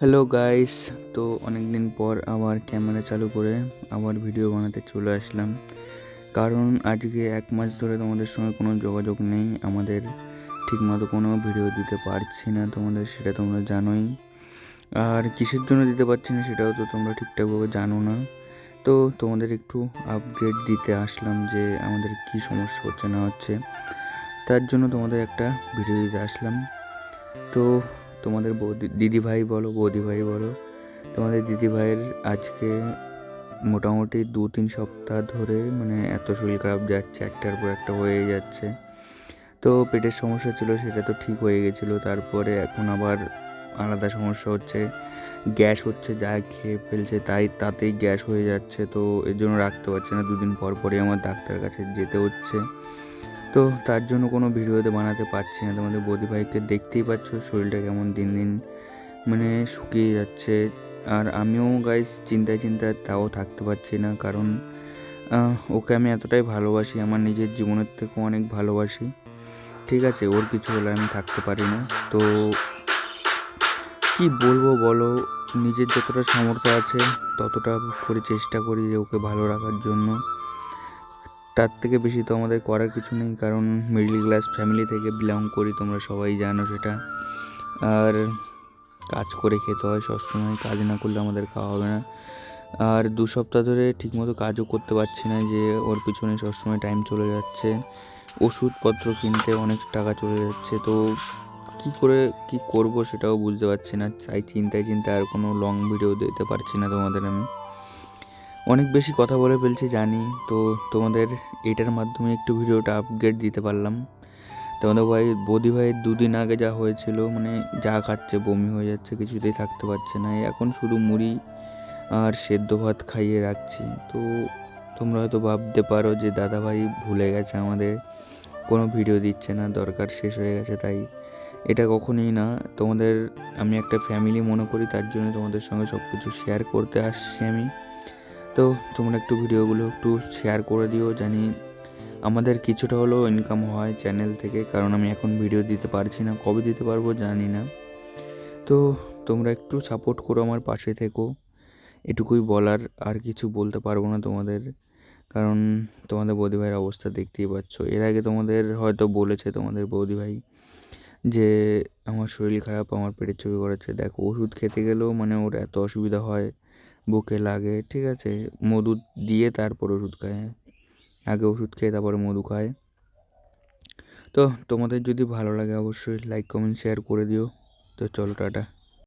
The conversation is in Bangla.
হ্যালো গাইস, তো অনেক দিন পর আবার ক্যামেরা চালু করে আবার ভিডিও বানাতে চলে আসলাম। কারণ আজকে 1 মাস ধরে তোমাদের সঙ্গে কোনো যোগাযোগ নেই, আমাদের ঠিকমতো কোনো ভিডিও দিতে পারছি না তোমাদের, সেটা তোমরা জানোই। আর কিসের জন্য দিতে পারছি না সেটাও তো তোমরা ঠিকঠাকভাবে জানো না। তো তোমাদের একটু আপডেট দিতে আসলাম যে আমাদের কি সমস্যা হচ্ছে না হচ্ছে, তার জন্য তোমাদের একটা ভিডিও দিতে আসলাম। তো তোমাদের দিদি ভাই বলো, বৌদি ভাই বলো, তোমাদের দিদি ভাইয়ের আজকে মোটামুটি 2-3 সপ্তাহ ধরে মানে এত শরীর খারাপ যাচ্ছে, একটার পর একটা হয়ে যাচ্ছে। তো পেটের সমস্যা ছিল, সেটা তো ঠিক হয়ে গেছিলো, তারপরে এখন আবার আলাদা সমস্যা হচ্ছে, গ্যাস হচ্ছে, যা খেয়ে ফেলছে তাতেই গ্যাস হয়ে যাচ্ছে। তো এর জন্য রাখতে পারছে না, 2 দিন পর পরই আমার ডাক্তার কাছে যেতে হচ্ছে। তো তার জন্য কোনো ভিডিওতে বানাতে পারছি না। তোমাদের বৌদি ভাইকে দেখতেই পাচ্ছ, শরীরটা কেমন দিন দিন মানে শুকিয়ে যাচ্ছে। আর আমিও গাইস চিন্তায় চিন্তায় তাও থাকতে পারছি না, কারণ ওকে আমি এতটাই ভালোবাসি, আমার নিজের জীবনের থেকেও অনেক ভালোবাসি। ঠিক আছে, ওর কিছু হলে আমি থাকতে পারি না। তো কি বলবো বলো, নিজের যতটা সামর্থ্য আছে ততটা করে চেষ্টা করি যে ওকে ভালো রাখার জন্য। তার থেকে বেশি তো আমাদের করার কিছু নেই, কারণ মিডল ক্লাস ফ্যামিলি থেকে বিলং করি, তোমরা সবাই জানো সেটা। আর কাজ করে খেতে হয় সবসময়, কাজ না করলে আমাদের খাওয়া হবে না। আর 2 সপ্তাহ ধরে ঠিকমতো কাজও করতে পারছি না, যে ওর পিছনে সবসময় টাইম চলে যাচ্ছে, ওষুধপত্র কিনতে অনেক টাকা চলে যাচ্ছে। তো কী করে কী করব সেটাও বুঝতে পারছি না, তাই চিন্তায় চিন্তায় আর কোনো লং ভিডিও দিতে পারছি না তোমাদের। আমি অনেক বেশি কথা বলে ফেলছি জানি, তো তোমাদের এটার মাধ্যমে একটু ভিডিওটা আপডেট দিতে পারলাম। তোমাদের বৌদি ভাইয়ের 2 দিন আগে যা হয়েছিল, মানে যা খাচ্ছে বমি হয়ে যাচ্ছে, কিছুতেই থাকতে পারছে না, এখন শুধু মুড়ি আর সেদ্ধ ভাত খাইয়ে রাখছি। তো তোমরা হয়তো ভাবতে পারো যে দাদাভাই ভুলে গেছে আমাদের, কোনো ভিডিও দিচ্ছে না, দরকার শেষ হয়ে গেছে তাই। এটা কখনোই না, তোমাদের আমি একটা ফ্যামিলি মনে করি, তার জন্য তোমাদের সঙ্গে সব কিছু শেয়ার করতে আসছি আমি। তো তোমরা একটু ভিডিওগুলো একটু শেয়ার করে দিও, জানি আমাদের কিছুটা হলেও ইনকাম হয় চ্যানেল থেকে, কারণ আমি এখন ভিডিও দিতে পারছি না, কবে দিতে পারবো জানি না। তো তোমরা একটু সাপোর্ট করো, আমার পাশে থেকো, এটুকুই বলার, আর কিছু বলতে পারবো না তোমাদের। কারণ তোমাদের বৌদি ভাইয়ের অবস্থা দেখতেই পাচ্ছ। এর আগে তোমাদের হয়তো বলেছে তোমাদের বৌদি ভাই যে আমার শরীর খারাপ, আমার পেটের ছবি করেছে, দেখো ওষুধ খেতে গেলেও মানে ওর এত অসুবিধা হয়, বুকে লাগে, ঠিক আছে, মধু দিয়ে তারপর ওষুধ খায়, আগে ওষুধ খেয়ে তারপরে মধু খায়। তো তোমাদের যদি ভালো লাগে অবশ্যই লাইক কমেন্ট শেয়ার করে দিও। তো চলো, টাটা।